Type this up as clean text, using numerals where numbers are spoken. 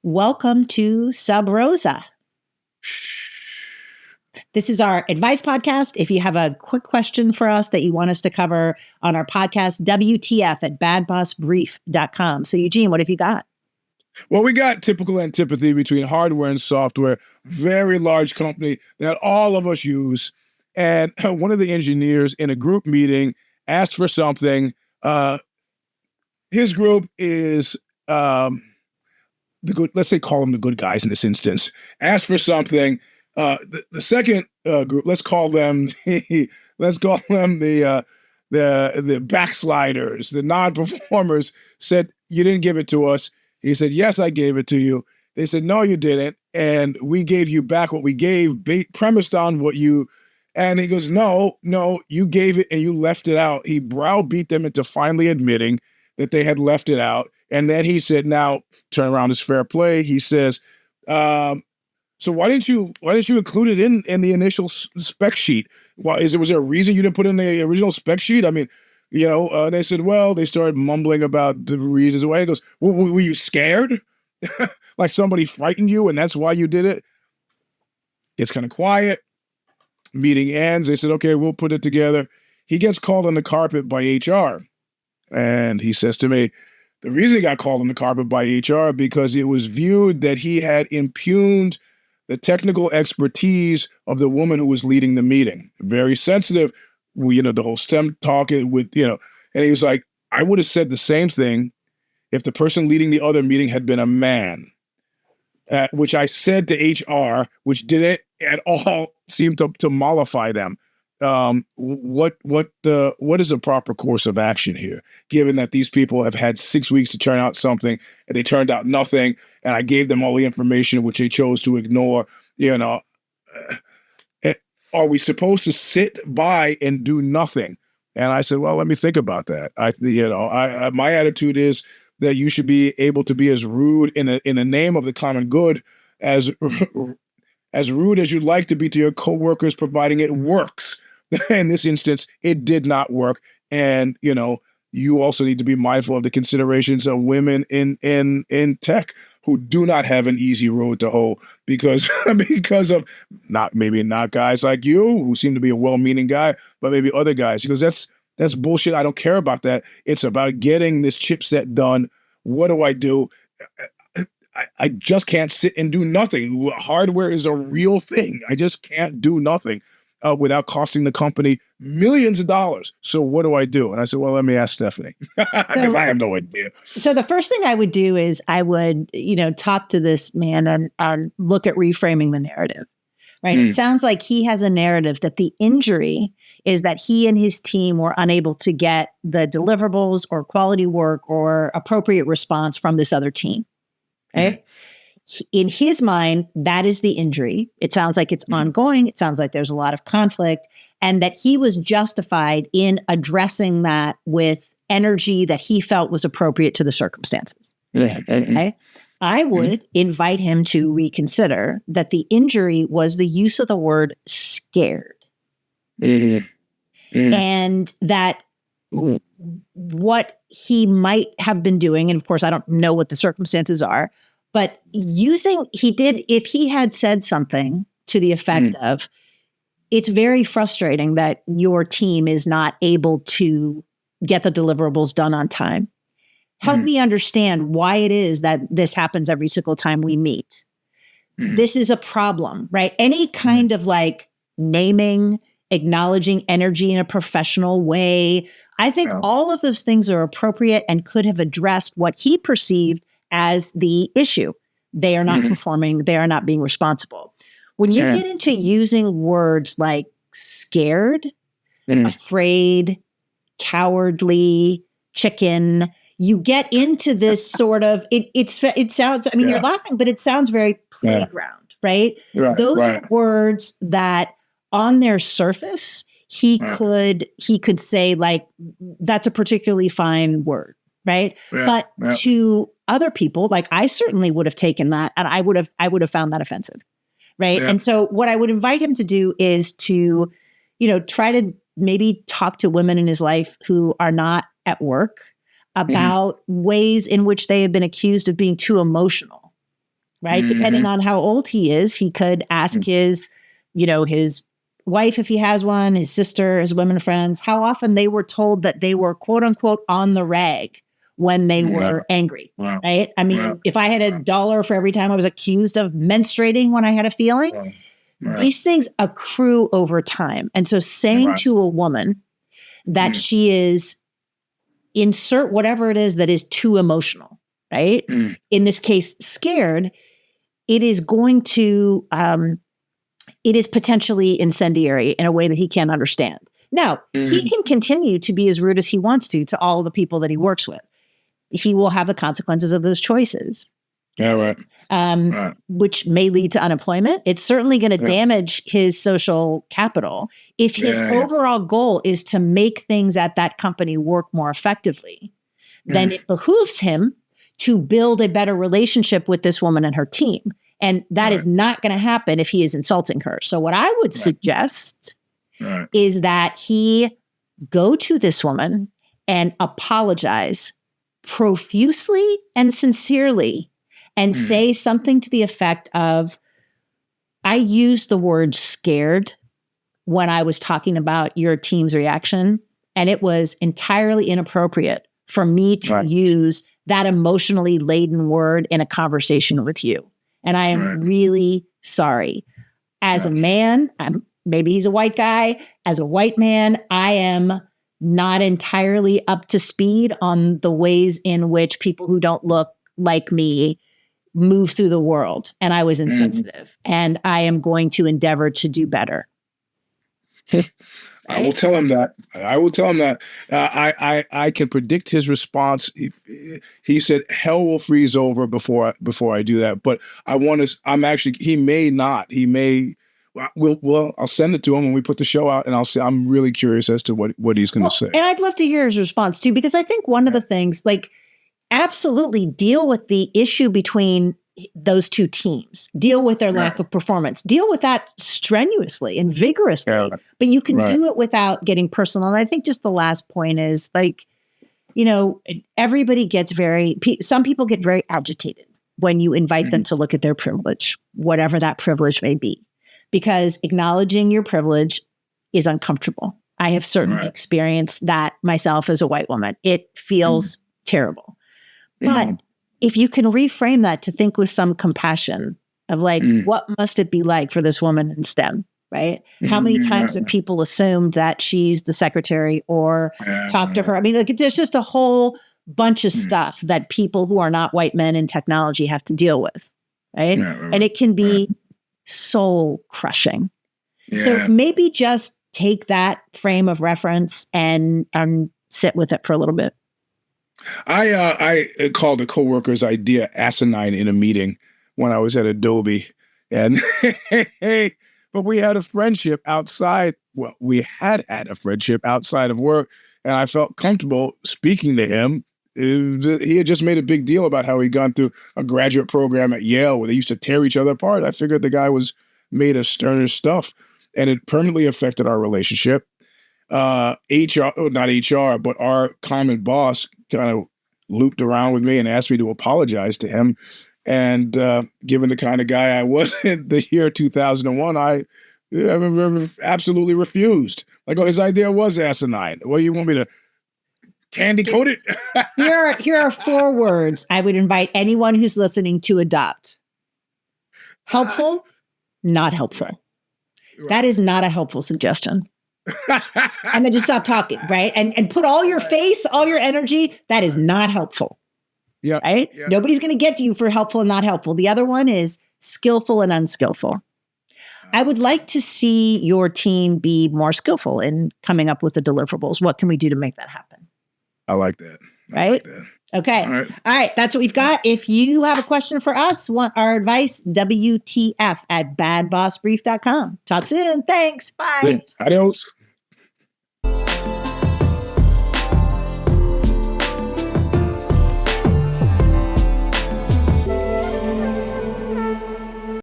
Welcome to Sub Rosa. This is our advice podcast. If you have a quick question for us that you want us to cover on our podcast, WTF at badbossbrief.com. So Eugene, what have you got? Well, we got typical antipathy between hardware and software, very large company that all of us use. And one of the engineers in a group meeting asked for something. His group is the good, let's say call them the good guys in this instance, asked for something. The second group, let's call them the backsliders, the non-performers, said, "You didn't give it to us." He said, "Yes, I gave it to you." They said, "No, you didn't. And we gave you back what we gave, premised on what you," and he goes, no, you gave it and you left it out. He browbeat them into finally admitting that they had left it out. And then he said, now turn around is fair play. He says, so why didn't you include it in the initial spec sheet? Well, was there a reason you didn't put in the original spec sheet? I mean, they said, well, they started mumbling about the reasons why. He goes, were you scared? Like somebody frightened you and that's why you did it? It's kind of quiet. Meeting ends. They said, okay, we'll put it together. He gets called on the carpet by HR. And he says to me, the reason he got called on the carpet by HR because it was viewed that he had impugned the technical expertise of the woman who was leading the meeting. Very sensitive, the whole STEM talking with, and he was like, I would have said the same thing if the person leading the other meeting had been a man, which I said to HR, which didn't at all seem to mollify them. What is a proper course of action here, given that these people have had 6 weeks to turn out something and they turned out nothing, and I gave them all the information which they chose to ignore? Are we supposed to sit by and do nothing? And I said, well, let me think about that. My attitude is that you should be able to be as rude in the name of the common good as rude as you'd like to be to your coworkers, providing it works. In this instance, it did not work. And, you also need to be mindful of the considerations of women in tech who do not have an easy road to hoe because of not guys like you who seem to be a well-meaning guy, but maybe other guys. Because that's bullshit. I don't care about that. It's about getting this chipset done. What do I do? I just can't sit and do nothing. Hardware is a real thing. I just can't do nothing without costing the company millions of dollars. So what do I do? And I said, well, let me ask Stephanie because I have no idea. So the first thing I would do is I would, talk to this man and look at reframing the narrative, right? It sounds like he has a narrative that the injury is that he and his team were unable to get the deliverables or quality work or appropriate response from this other team. Right? In his mind, that is the injury. It sounds like it's ongoing. It sounds like there's a lot of conflict, and that he was justified in addressing that with energy that he felt was appropriate to the circumstances. Okay? I would invite him to reconsider that the injury was the use of the word scared. And that what he might have been doing, and of course, I don't know what the circumstances are, but if he had said something to the effect of, it's very frustrating that your team is not able to get the deliverables done on time. Help me understand why it is that this happens every single time we meet. This is a problem, right? Any kind of naming, acknowledging energy in a professional way. I think all of those things are appropriate and could have addressed what he perceived as the issue. They are not performing. They are not being responsible. When you get into using words like scared, afraid, cowardly, chicken, you get into this sort of, it sounds, I mean, you're laughing, but it sounds very playground, right? Those are words that on their surface, he could say that's a particularly fine word. Right. But to other people, I certainly would have taken that and I would have found that offensive. Right. And so what I would invite him to do is to, try to maybe talk to women in his life who are not at work about ways in which they have been accused of being too emotional. right? Depending on how old he is, he could ask his wife, if he has one, his sister, his women friends, how often they were told that they were quote unquote on the rag when they were angry, right? I mean, if I had $1 for every time I was accused of menstruating when I had a feeling, these things accrue over time. And so saying to a woman that she is, insert whatever it is that is too emotional, right? In this case, scared, it is going to, it is potentially incendiary in a way that he can't understand. Now, he can continue to be as rude as he wants to all the people that he works with. He will have the consequences of those choices. Yeah, Which may lead to unemployment. It's certainly going to damage his social capital. If his overall goal is to make things at that company work more effectively, then it behooves him to build a better relationship with this woman and her team. And that is not going to happen if he is insulting her. So what I would suggest is that he go to this woman and apologize profusely and sincerely and say something to the effect of, I used the word scared when I was talking about your team's reaction, and it was entirely inappropriate for me to use that emotionally laden word in a conversation with you. And I am really sorry. As a man, maybe he's a white guy. As a white man, I am not entirely up to speed on the ways in which people who don't look like me move through the world. And I was insensitive. And I am going to endeavor to do better. I will tell him that. I can predict his response. He said, "Hell will freeze over before I do that." But he may not. He may. I'll send it to him when we put the show out, and I'll say I'm really curious as to what he's going to say. And I'd love to hear his response too, because I think one of the things, absolutely deal with the issue between those two teams, deal with their lack of performance, deal with that strenuously and vigorously, but you can do it without getting personal. And I think just the last point is everybody gets some people get very agitated when you invite them to look at their privilege, whatever that privilege may be, because acknowledging your privilege is uncomfortable. I have certainly experienced that myself as a white woman. It feels terrible. But if you can reframe that to think with some compassion of what must it be like for this woman in STEM, right? How many times have people assumed that she's the secretary or talk to her? I mean, there's just a whole bunch of stuff that people who are not white men in technology have to deal with, right? And it can be soul crushing. So maybe just take that frame of reference and sit with it for a little bit. I called a coworker's idea asinine in a meeting when I was at Adobe, and but we had a friendship outside. Well, we had a friendship outside of work, and I felt comfortable speaking to him. He had just made a big deal about how he'd gone through a graduate program at Yale where they used to tear each other apart. I figured the guy was made of sterner stuff, and it permanently affected our relationship. Not HR, but our common boss kind of looped around with me and asked me to apologize to him. And given the kind of guy I was in the year 2001, I absolutely refused. His idea was asinine. Well, you want me to candy coat it? Here are 4 words I would invite anyone who's listening to adopt. Helpful, not helpful. That is not a helpful suggestion. And then just stop talking, right? And put all your face, all your energy. That is not helpful. Yeah. Right? Yeah. Nobody's going to get to you for helpful and not helpful. The other one is skillful and unskillful. I would like to see your team be more skillful in coming up with the deliverables. What can we do to make that happen? I like that. Right? Okay. All right. That's what we've got. If you have a question for us, want our advice, WTF@badbossbrief.com. Talk soon. Thanks. Bye. Adios.